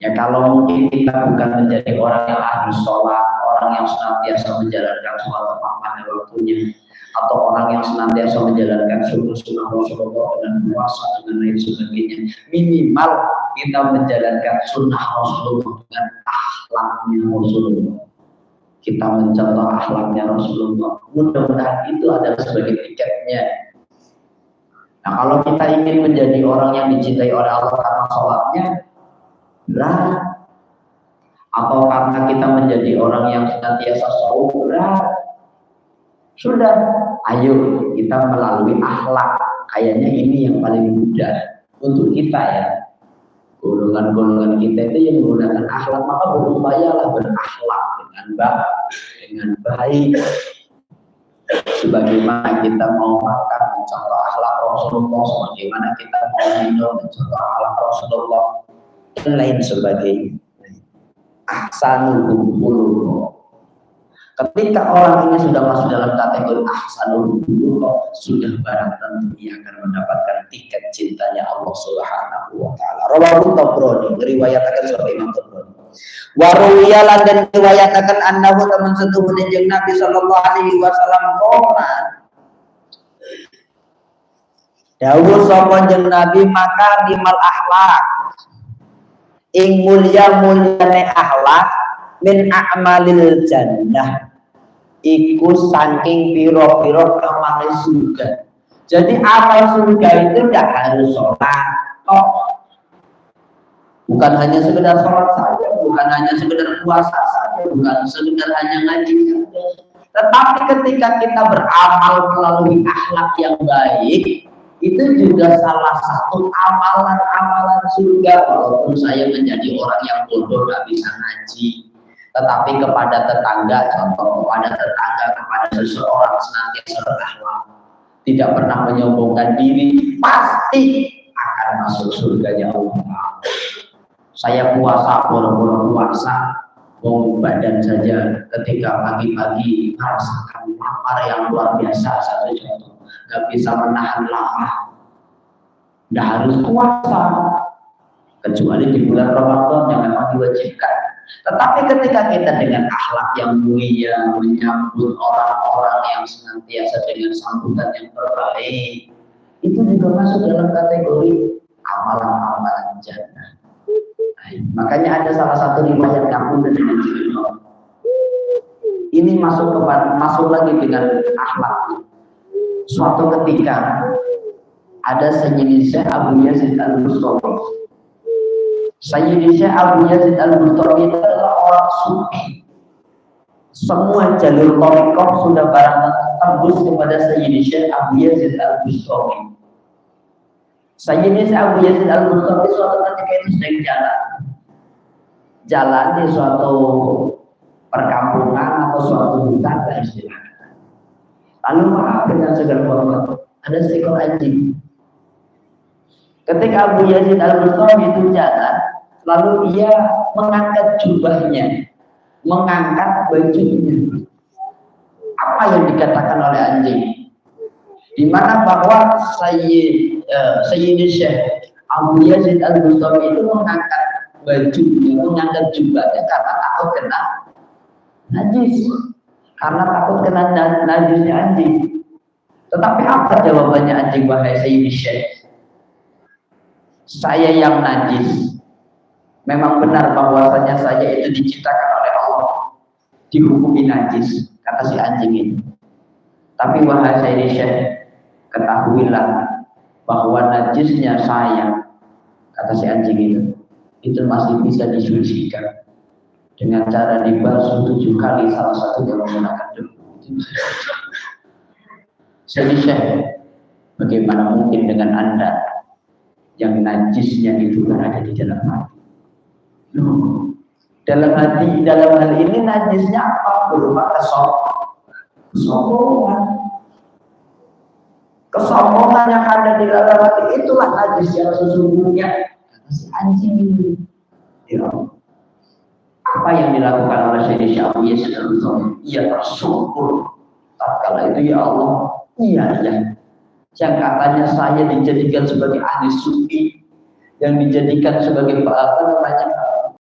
Ya kalau mungkin kita bukan menjadi orang yang ahli sholat, orang yang senantiasa menjalankan sholat tepat pada waktunya, atau orang yang senantiasa menjalankan sunnah Rasulullah dengan puasa dengan lain sebagainya, minimal kita menjalankan sunnah Rasulullah dengan akhlaknya Rasulullah. Kita mencontoh akhlaknya Rasulullah. Mudah-mudahan itu adalah sebagai tiketnya. Nah, kalau kita ingin menjadi orang yang dicintai oleh Allah karena sholatnya berat, atau karena kita menjadi orang yang senantiasa sholat berat, sudah, ayo kita melalui akhlak. Kayaknya ini yang paling mudah untuk kita ya. Golongan-golongan kita itu yang menggunakan akhlak, maka berupayalah berakhlak dengan baik. Sebagaimana kita mau makan mencontoh akhlak Rasulullah, sebagaimana kita mau minum mencontoh akhlak Rasulullah, dan lain sebagainya. Ahsanul khuluq. Ketika orang ini sudah masuk dalam kategori ahsanul khuluq, sudah barang tentu dia akan mendapatkan tiket cintanya Allah Subhanahu wa taala. Rawahu Tabrani, riwayatkan oleh Imam Tabrani. Wa ruwiyalan dan riwayatkan annahu taman setuhun jeung Nabi sallallahu alaihi wasallam qala. Dawuh sapa jeung Nabi maka bimal akhlak. Ing mulyane akhlak min a'malil jannah. Iku saking piro-piro amal surga. Jadi amal surga itu tidak harus sholat, bukan hanya sekedar sholat saja, bukan hanya sekedar puasa saja, bukan sekedar hanya ngaji saja. Tetapi ketika kita beramal melalui akhlak yang baik, itu juga salah satu amalan-amalan surga. Walaupun saya menjadi orang yang bodoh, nggak bisa ngaji, tetapi kepada tetangga, contoh kepada tetangga, kepada seseorang senantiasa berakhlak, tidak pernah menyombongkan diri, pasti akan masuk surganya Allah. Saya puasa, boro-boro puasa, badan saja ketika pagi-pagi merasakan lapar yang luar biasa, satu contoh, nggak bisa menahan lapar, nggak harus puasa, kecuali di bulan Ramadan yang memang diwajibkan. Tetapi ketika kita dengan akhlak yang mulia menyambut orang-orang yang senantiasa dengan sambutan yang terbaik, itu juga masuk dalam kategori amalan-amalan jannah. Makanya ada salah satu riwayat kampung dengan Jibril. Ini masuk lagi dengan akhlak. Suatu ketika ada Sayyidi Syekh Abu Yazid Al-Bustami. Sayyidi Syekh Abu Yazid Al-Bustami itu adalah orang sufi. Semua jalur thariqah sudah barang tembus kepada Sayyidi Syekh Abu Yazid Al-Bustami. Sayyidi Syekh Abu Yazid Al-Bustami suatu ketika itu sedang jalan di suatu perkampungan atau suatu hutan lah istilahnya. Lalu maaf dengan segala hormat, ada seekor anjing. Ketika Abu Yazid Al-Bustami itu jalan, lalu ia mengangkat jubahnya, mengangkat bajunya. Apa yang dikatakan oleh anjing? Di mana bahwa Sayyidi Syekh Abu Yazid Al-Bustami itu mengangkat bajunya, mengangkat jubahnya karena takut kena najis, karena takut kena najisnya anjing. Tetapi apa jawabannya anjing? Wahai Sayyidi Syekh, saya yang najis. Memang benar bahwasanya saya itu diciptakan oleh Allah, dihukumi najis, kata si anjing ini. Tapi wahai Sayyidi Syekh, ketahuilah bahwa najisnya saya, kata si anjing itu masih bisa disucikan dengan cara dibasuh 7 kali, salah satunya menggunakan debu. Sayyidi Syekh, bagaimana mungkin dengan Anda yang najisnya itu berada di dalam hati? Dalam hal ini najisnya apa? Berupa kesombongan. Kesombongan yang ada di dalam hati itulah najis yang sesungguhnya. Kata si anjing ini. Ya. Apa yang dilakukan oleh Sayyidi Syekh Abu Yazid Al-Bustami? Ia bersyukur. Tatkala itu, ya Allah, iya yang katanya saya dijadikan sebagai ahli sufi, yang dijadikan sebagai